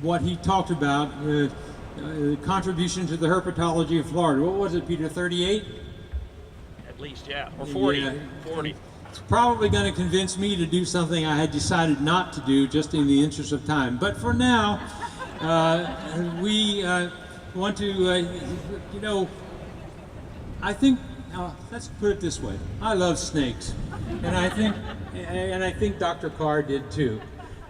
what he talked about, contribution to the herpetology of Florida. What was it, Peter, 38? At least, yeah, or 40. Yeah. 40. It's probably going to convince me to do something I had decided not to do, just in the interest of time. But for now, we want to, you know, I think, let's put it this way. I love snakes, and I think Dr. Carr did too.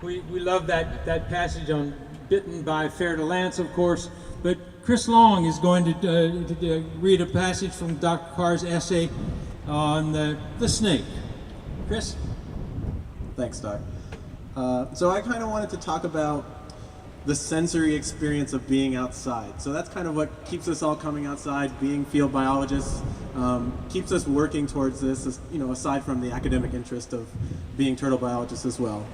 We love that passage on bitten by fer-de-lance, of course, but Chris Long is going to read a passage from Dr. Carr's essay on the snake. Chris? Thanks, Doc. So I kind of wanted to talk about the sensory experience of being outside. So that's kind of what keeps us all coming outside, being field biologists, keeps us working towards this, you know, aside from the academic interest of being turtle biologists as well.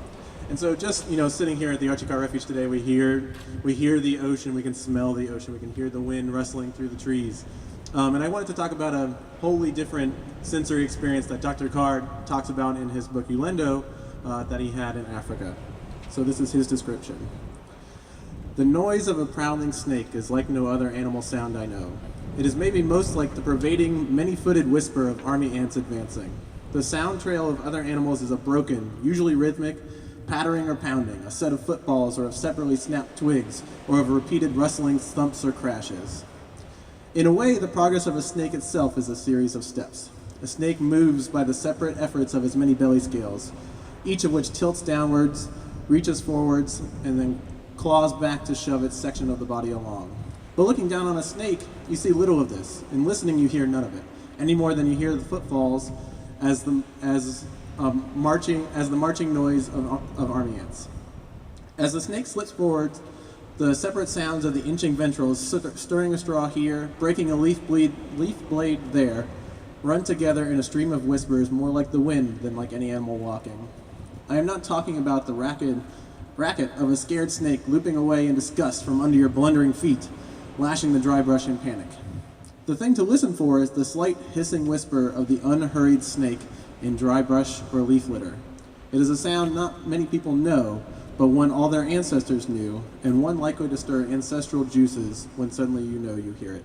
And so just, you know, sitting here at the Archie Carr Refuge today, we hear the ocean, we can smell the ocean, we can hear the wind rustling through the trees. And I wanted to talk about a wholly different sensory experience that Dr. Carr talks about in his book Ulendo that he had in Africa. So this is his description. The noise of a prowling snake is like no other animal sound I know. It is maybe most like the pervading, many-footed whisper of army ants advancing. The sound trail of other animals is a broken, usually rhythmic, pattering or pounding, a set of footballs or of separately snapped twigs, or of repeated rustling thumps or crashes. In a way, the progress of a snake itself is a series of steps. A snake moves by the separate efforts of his many belly scales, each of which tilts downwards, reaches forwards, and then claws back to shove its section of the body along. But looking down on a snake, you see little of this. In listening, you hear none of it, any more than you hear the footfalls as the marching noise of army ants. As the snake slips forward, the separate sounds of the inching ventrals, stirring a straw here, breaking a leaf blade there, run together in a stream of whispers more like the wind than like any animal walking. I am not talking about the racket of a scared snake looping away in disgust from under your blundering feet, lashing the dry brush in panic. The thing to listen for is the slight hissing whisper of the unhurried snake in dry brush or leaf litter. It is a sound not many people know, but one all their ancestors knew, and one likely to stir ancestral juices when suddenly you know you hear it.